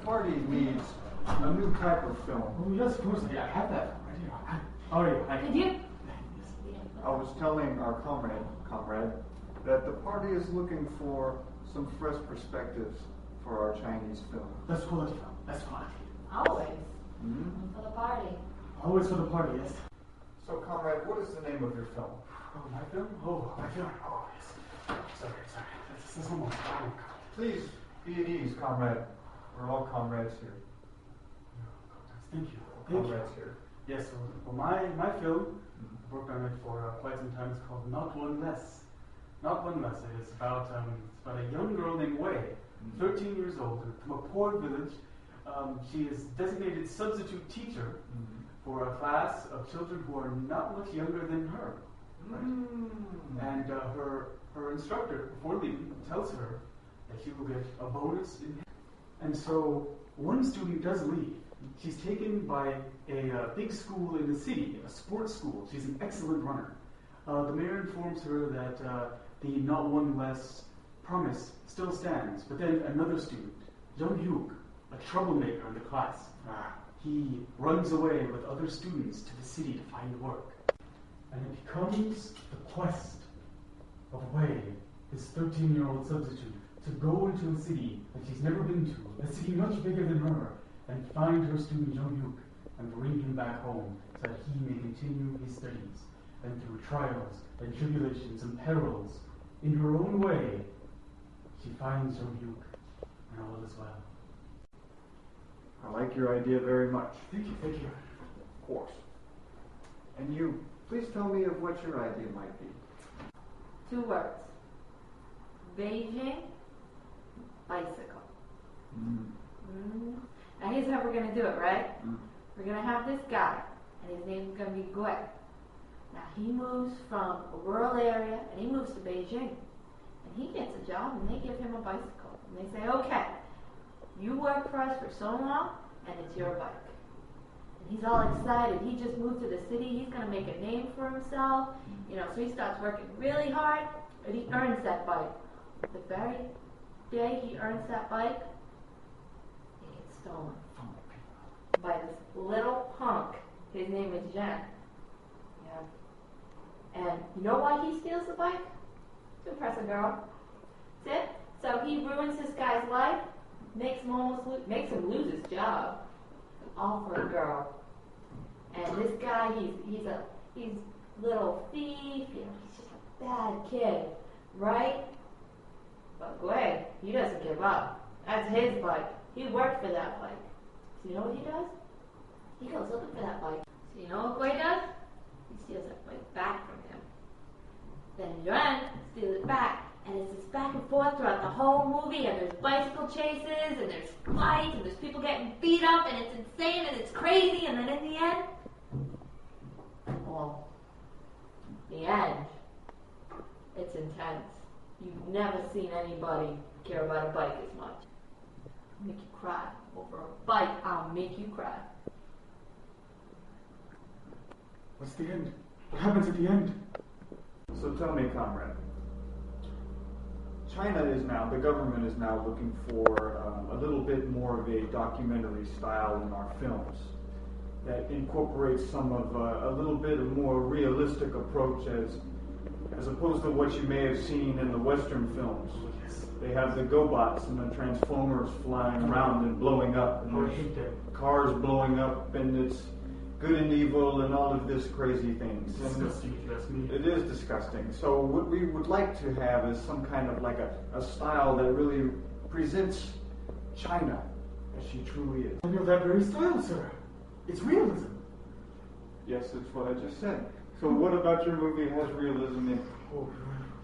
party needs a new type of film. Oh, yes, of course. Yeah, I have that right here. Oh, yeah. Did you? I was telling our comrade, that the party is looking for some fresh perspectives for our Chinese film. That's quality film. That's quality. Always. Mm-hmm. For the party. Always for the party, yes. So, comrade, what is the name of your film? Oh, my film? Oh, my film. Oh, yes. Sorry. This one more. Please be at ease, comrade. We're all comrades here. Thank you. Comrades here. Yes, well, my film, I've worked on it for quite some time. It's called Not One Less. Not One Less. It's about a young girl named Wei, 13 years old, from a poor village. She is designated substitute teacher for a class of children who are not much younger than her. Right? And her instructor, before leaving, tells her that she will get a bonus. And so one student does leave. She's taken by a big school in the city, a sports school. She's an excellent runner. The mayor informs her that the Not One Less promise still stands. But then another student, Jung Hyuk, a troublemaker in the class, he runs away with other students to the city to find work. And it becomes the quest of Wei, this 13-year-old substitute, to go into a city that she's never been to, a city much bigger than her, and find her student Jung Hyuk and bring him back home so that he may continue his studies. And through trials and tribulations and perils, in her own way, she finds Jung Hyuk, and all is well. I like your idea very much. Thank you. Of course. And you, please tell me of what your idea might be. 2 words. Beijing, bicycle. Now here's how we're going to do it, right? We're going to have this guy, and his name is going to be Gui. Now he moves from a rural area, and he moves to Beijing. And he gets a job, and they give him a bicycle. And they say, okay, you work for us for so long, and it's your bike. And he's all excited. He just moved to the city. He's going to make a name for himself. So he starts working really hard, and he earns that bike. The very day he earns that bike, it gets stolen by this little punk. His name is Jen. Yeah. And you know why he steals the bike? To impress a girl. That's it. So he ruins this guy's life, makes him lose his job, all for a girl. And this guy, he's a little thief. He's just a bad kid, right? But Gui, he doesn't give up. That's his bike. He worked for that bike. So you know what he does? He goes looking for that bike. So you know what Gui does? He steals that bike back from him. Then Yuan steals it back. And it's this back and forth throughout the whole movie. And there's bicycle chases, and there's fights, and there's people getting beat up, and it's insane, and it's crazy. And then in the end, well, the end, it's intense. You've never seen anybody care about a bike as much. I'll make you cry. Over a bike, I'll make you cry. What's the end? What happens at the end? So tell me, comrade. The government is now looking for a little bit more of a documentary style in our films that incorporates some of a little bit of more realistic approach as opposed to what you may have seen in the Western films. They have the GoBots and the Transformers flying around and blowing up, and cars blowing up, and it's good and evil and all of this crazy things. Disgusting, if you ask me. It is disgusting. So what we would like to have is some kind of like a style that really presents China as she truly is. I know that very style, sir. It's realism. Yes, that's what I just said. So what about your movie has realism in it? Oh,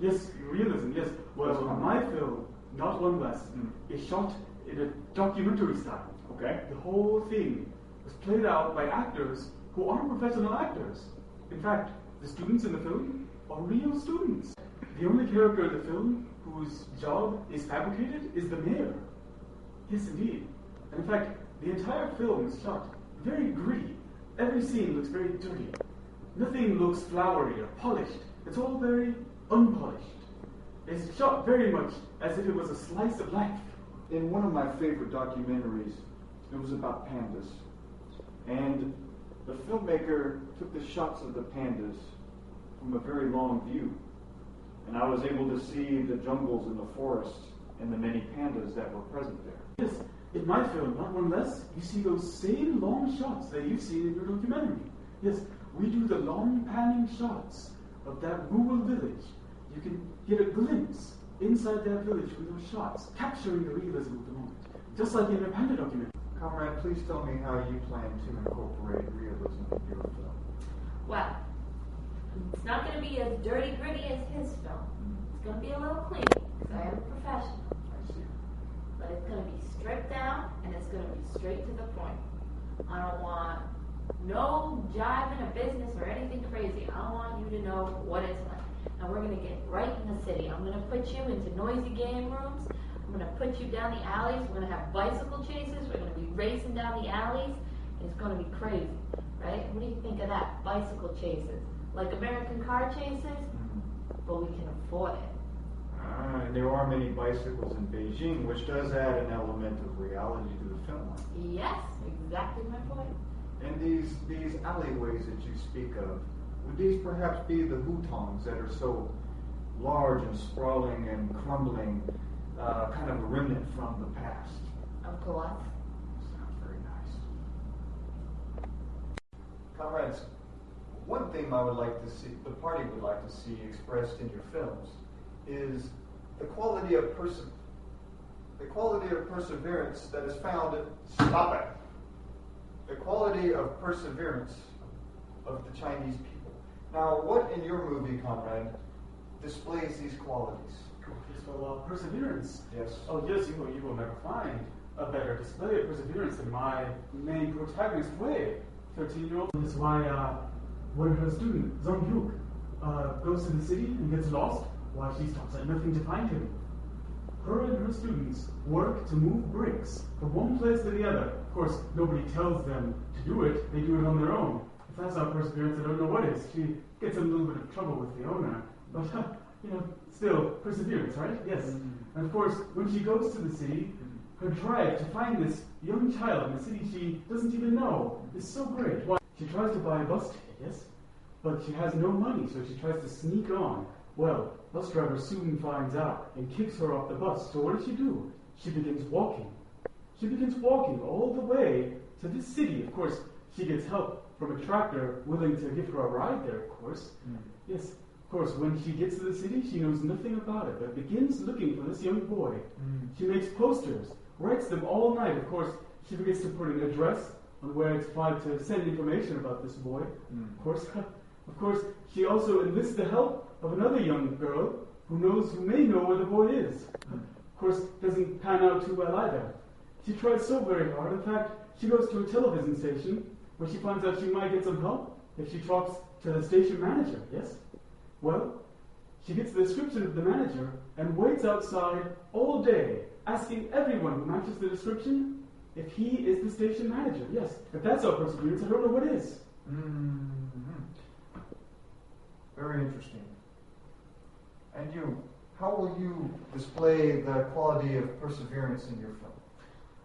yes, realism, yes. Well, my film, Not One Less, is shot in a documentary style. Okay. The whole thing was played out by actors who aren't professional actors. In fact, the students in the film are real students. The only character in the film whose job is fabricated is the mayor. Yes, indeed. And in fact, the entire film is shot very gritty. Every scene looks very dirty. Nothing looks flowery or polished. It's all very unpolished. It's shot very much as if it was a slice of life. in one of my favorite documentaries, it was about pandas. And the filmmaker took the shots of the pandas from a very long view. And I was able to see the jungles and the forests and the many pandas that were present there. Yes, in my film, Not One Less, you see those same long shots that you've seen in your documentary. Yes, we do the long panning shots of that rural village. You can get a glimpse inside that village from those shots, capturing the realism of the moment, just like in a panda documentary. Comrade, please tell me how you plan to incorporate realism in your film. Well, it's not going to be as dirty gritty as his film. It's going to be a little clean, because I am a professional. I see. But it's going to be stripped down, and it's going to be straight to the point. I don't want no jiving or business or anything crazy. I want you to know what it's like. And we're going to get right in the city. I'm going to put you into noisy game rooms. I'm going to put you down the alleys. We're going to have bicycle chases. We're going to be racing down the alleys. It's going to be crazy, right? What do you think of that? Bicycle chases. Like American car chases? But we can afford it. And there are many bicycles in Beijing, which does add an element of reality to the film. Yes, exactly my point. And these alleyways that you speak of, would these perhaps be the hutongs that are so large and sprawling and crumbling, kind of a remnant from the past? Of course. Sounds very nice. Comrades, one thing I would like to see, the party would like to see expressed in your films, is the quality of perseverance that is found. Stop it. The quality of perseverance of the Chinese people. Now, what in your movie, Comrade, displays these qualities? Well, perseverance. Yes. Oh, yes, you will never find a better display of perseverance than my main protagonist, Wei, 13-year-old. That's why when her student, Zhong Hyuk, goes to the city and gets lost, why she stops at nothing to find him. Her and her students work to move bricks from one place to the other. Of course, nobody tells them to do it. They do it on their own. If that's not perseverance, I don't know what is. She gets in a little bit of trouble with the owner. But, still, perseverance, right? Yes. And of course, when she goes to the city, her drive to find this young child in a city she doesn't even know is so great. Why? She tries to buy a bus ticket, yes? But she has no money, so she tries to sneak on. Well, bus driver soon finds out and kicks her off the bus. So what does she do? She begins walking. She begins walking all the way to this city. Of course, she gets help from a tractor willing to give her a ride there, of course. Yes, of course, when she gets to the city, she knows nothing about it, but begins looking for this young boy. She makes posters, writes them all night. Of course, she begins to put an address on where it's fine to send information about this boy. Of course, she also enlists the help of another young girl who may know where the boy is. Of course, doesn't pan out too well either. She tries so very hard. In fact, she goes to a television station where she finds out she might get some help if she talks to the station manager, yes? Well, she gets the description of the manager and waits outside all day, asking everyone who matches the description if he is the station manager, yes. If that's our perseverance, I don't know what is. Very interesting. And you, how will you display the quality of perseverance in your film?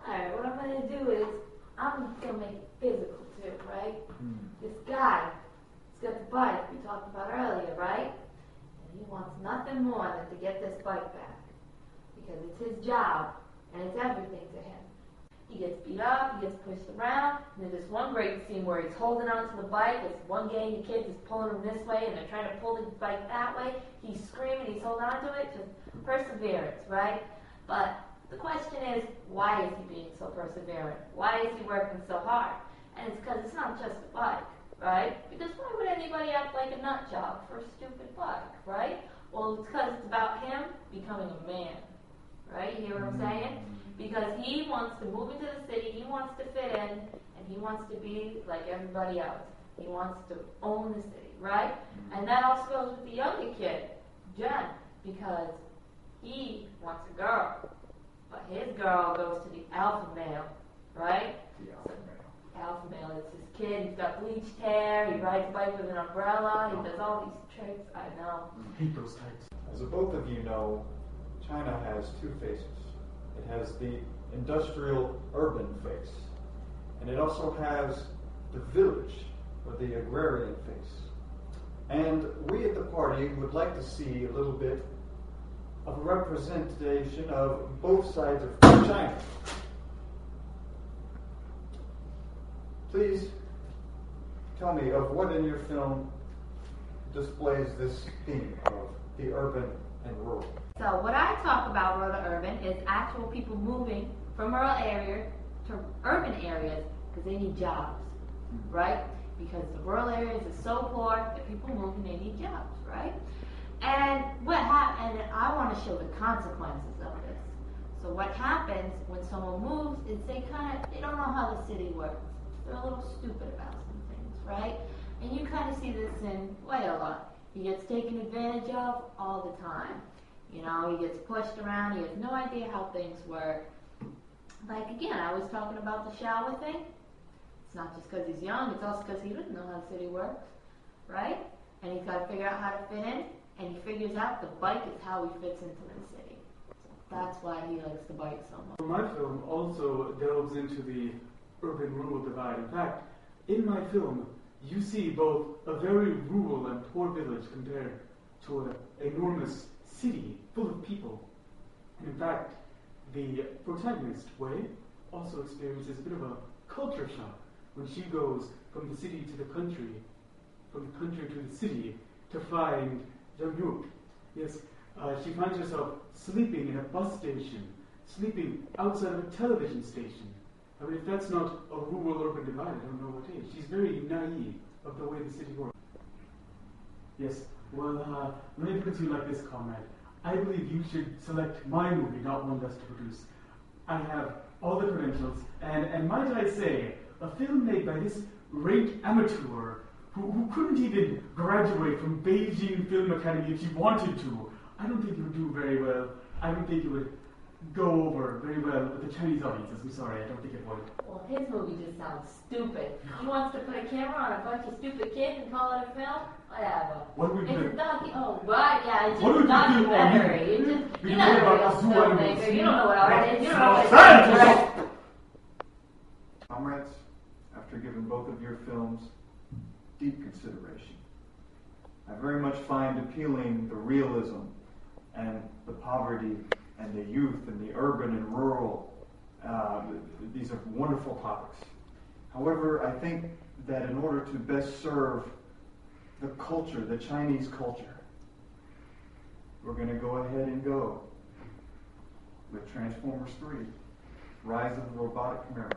Alright, what I'm going to do is, I'm going to make it physical too, right? This guy, he's got the bike we talked about earlier, right? And he wants nothing more than to get this bike back. Because it's his job, and it's everything to him. He gets beat up, he gets pushed around, and there's this one great scene where he's holding onto the bike, this one gang of kids is pulling him this way, and they're trying to pull the bike that way. He's screaming, he's holding onto it, just perseverance, right? But the question is, why is he being so perseverant? Why is he working so hard? And it's because it's not just a bike, right? Because why would anybody act like a nut job for a stupid bike, right? Well, it's because it's about him becoming a man, right? You hear what I'm saying? Because he wants to move into the city, he wants to fit in, and he wants to be like everybody else. He wants to own the city, right? And that also goes with the younger kid, Jen, because he wants a girl. But his girl goes to the alpha male, right? The alpha male. Alpha male is his kid, he's got bleached hair, he rides a bike with an umbrella, he does all these tricks, I know. I hate those types. As both of you know, China has two faces. It has the industrial urban face. And it also has the village, or the agrarian face. And we at the party would like to see a little bit of a representation of both sides of China. Please tell me of what in your film displays this theme of the urban and rural. So what I talk about rural to urban is actual people moving from rural areas to urban areas because they need jobs, right? Because the rural areas are so poor that people move and they need jobs, right? And and I want to show the consequences of this. So what happens when someone moves is they don't know how the city works. They're a little stupid about some things, right? And you kind of see this in Wei a lot. He gets taken advantage of all the time. You know, he gets pushed around. He has no idea how things work. Like, again, I was talking about the shower thing. It's not just because he's young. It's also because he doesn't know how the city works, right? And he's got to figure out how to fit in. And he figures out the bike is how he fits into the city. So that's why he likes the bike so much. My film also delves into the urban-rural divide. In fact, in my film, you see both a very rural and poor village compared to an enormous city full of people. And in fact, the protagonist, Wei, also experiences a bit of a culture shock when she goes from the city to the country, from the country to the city, to find Zhang. Yes, she finds herself sleeping in a bus station, sleeping outside of a television station. I mean, if that's not a rural-urban divide, I don't know what is. She's very naive of the way the city works. Yes, well, let me put it to you like this, comrade. I believe you should select my movie, not one less to produce. I have all the credentials, and might I say, a film made by this rank amateur who couldn't even graduate from Beijing Film Academy if she wanted to. I don't think it would do very well. I don't think it would go over very well with the Chinese audiences. I'm sorry, I don't think it would. Well, his movie just sounds stupid. He wants to put a camera on a bunch of stupid kids and call it a film? Whatever. What would It's you a do? yeah, it's What just would a you do? documentary. It's just, We you're know not a about real zoo animals. filmmaker. You don't know what art is. You don't know what Scientists! it's Comrades, after giving both of your films deep consideration, I very much find appealing the realism and the poverty and the youth and the urban and rural. These are wonderful topics. However, I think that in order to best serve the culture, the Chinese culture, we're going to go ahead and go with Transformers 3, Rise of the Robotic Chimera.